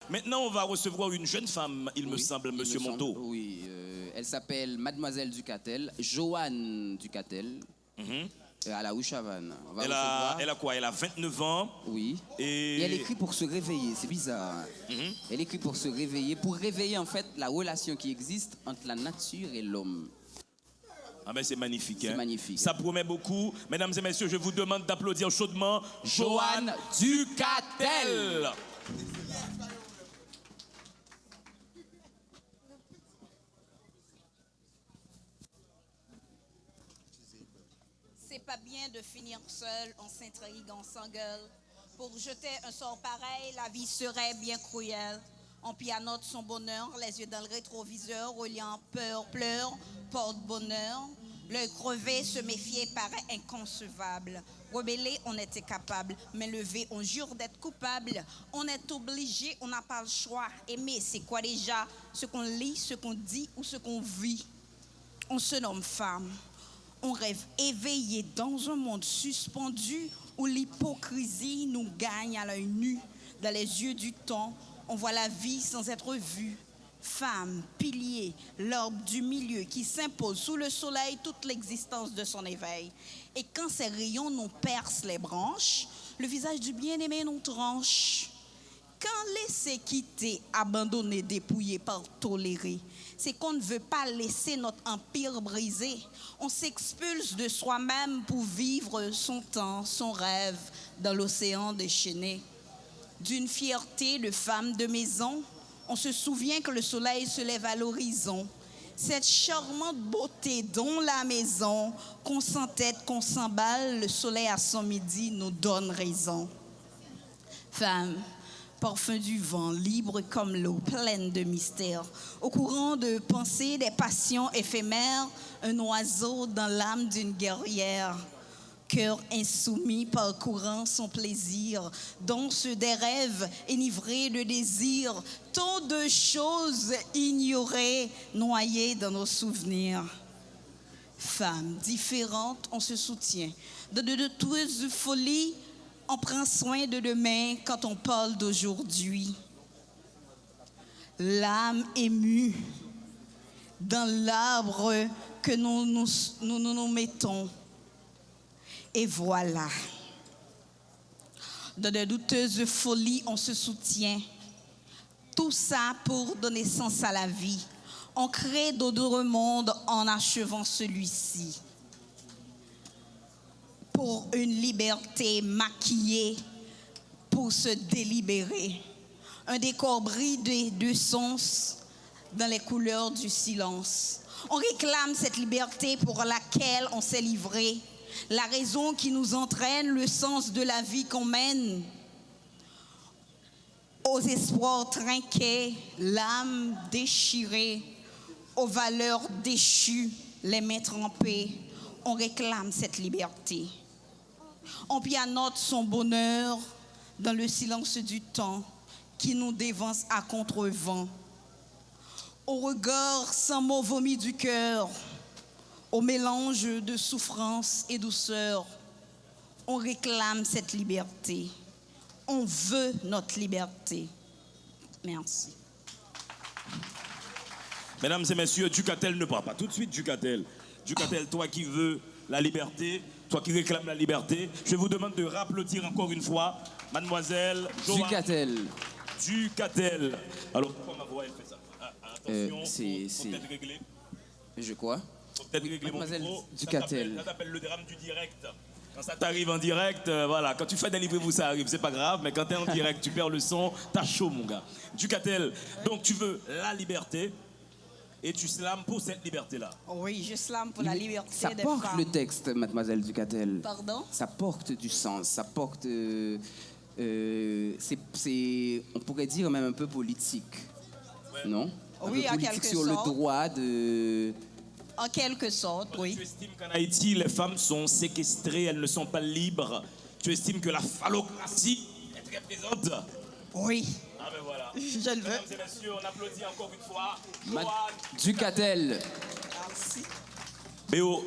Maintenant, on va recevoir une jeune femme, il me semble, Monsieur Monteau. Oui, elle s'appelle Mademoiselle Ducatel, Joanne Ducatel, à la Houchavane. Elle a quoi? Elle a 29 ans. Oui. Et elle écrit pour se réveiller, c'est bizarre. Elle écrit pour se réveiller, pour réveiller en fait la relation qui existe entre la nature et l'homme. Ah ben c'est magnifique. C'est magnifique. Ça promet beaucoup. Mesdames et messieurs, je vous demande d'applaudir chaudement Joanne Ducatel. C'est pas bien de finir seul, on s'intrigue, on s'engueule. Pour jeter un sort pareil, la vie serait bien cruelle. On pianote son bonheur, les yeux dans le rétroviseur, reliant peur, pleure, porte bonheur. L'œil crevé, se méfier paraît inconcevable. Rebeller, on était capable, mais lever, on jure d'être coupable. On est obligé, on n'a pas le choix. Aimer, c'est quoi déjà? Ce qu'on lit, ce qu'on dit ou ce qu'on vit. On se nomme femme. On rêve éveillé dans un monde suspendu où l'hypocrisie nous gagne à l'œil nu. Dans les yeux du temps, on voit la vie sans être vue. Femme, pilier, l'orbe du milieu qui s'impose sous le soleil toute l'existence de son éveil. Et quand ses rayons nous percent les branches, le visage du bien-aimé nous tranche. Quand laisser quitter, abandonner, dépouiller par tolérer, c'est qu'on ne veut pas laisser notre empire brisé. On s'expulse de soi-même pour vivre son temps, son rêve dans l'océan déchaîné. D'une fierté de femme de maison, on se souvient que le soleil se lève à l'horizon. Cette charmante beauté dont la maison, qu'on s'entête, qu'on s'emballe, le soleil à son midi nous donne raison. Femme, parfum du vent, libre comme l'eau, pleine de mystères, au courant de pensées, des passions éphémères, un oiseau dans l'âme d'une guerrière. Cœur insoumis parcourant son plaisir, danse des rêves enivrés de désir, tant de choses ignorées, noyées dans nos souvenirs. Femmes différentes, on se soutient. De toutes folies, on prend soin de demain quand on parle d'aujourd'hui. L'âme émue dans l'arbre que nous mettons. Et voilà, dans de douteuses folies, on se soutient. Tout ça pour donner sens à la vie. On crée d'autres mondes en achevant celui-ci. Pour une liberté maquillée, pour se délibérer. Un décor bridé de sens dans les couleurs du silence. On réclame cette liberté pour laquelle on s'est livré. La raison qui nous entraîne, le sens de la vie qu'on mène. Aux espoirs trinqués, l'âme déchirée, aux valeurs déchues, les mains trempées, on réclame cette liberté. On pianote son bonheur dans le silence du temps qui nous dévance à contre-vent. Au regard sans mots vomis du cœur, au mélange de souffrance et douceur, on réclame cette liberté. On veut notre liberté. Merci. Mesdames et messieurs, Ducatel ne parle pas tout de suite, Ducatel. Ducatel, toi qui veux la liberté, toi qui réclames la liberté, je vous demande de rapplaudir encore une fois Mademoiselle Joanne Ducatel. Ducatel. Alors pourquoi ma voix elle fait ça? Attention, faut peut-être régler. Je crois. Faut peut-être régler Mademoiselle mon micro. Ducatel. Ça s'appelle le drame du direct. Quand ça t'arrive en direct, voilà, quand tu fais des livrets, ça arrive, c'est pas grave, mais quand t'es en direct, tu perds le son, t'as chaud, mon gars. Ducatel, donc tu veux la liberté et tu slams pour cette liberté-là. Oui, je slame pour la liberté Ça des porte femmes. le texte, Mademoiselle Ducatel. Pardon? Ça porte du sens, ça porte... c'est, on pourrait dire même un peu politique, non? Oui, un en peu politique quelque sur sorte. le droit de... En quelque sorte, oui. Tu estimes qu'en Haïti, les femmes sont séquestrées, elles ne sont pas libres. Tu estimes que la phallocratie est très présente. Oui. Ah ben voilà. Je le veux. Mesdames et messieurs, on applaudit encore une fois. Joanne Ducatel. Merci. Béo,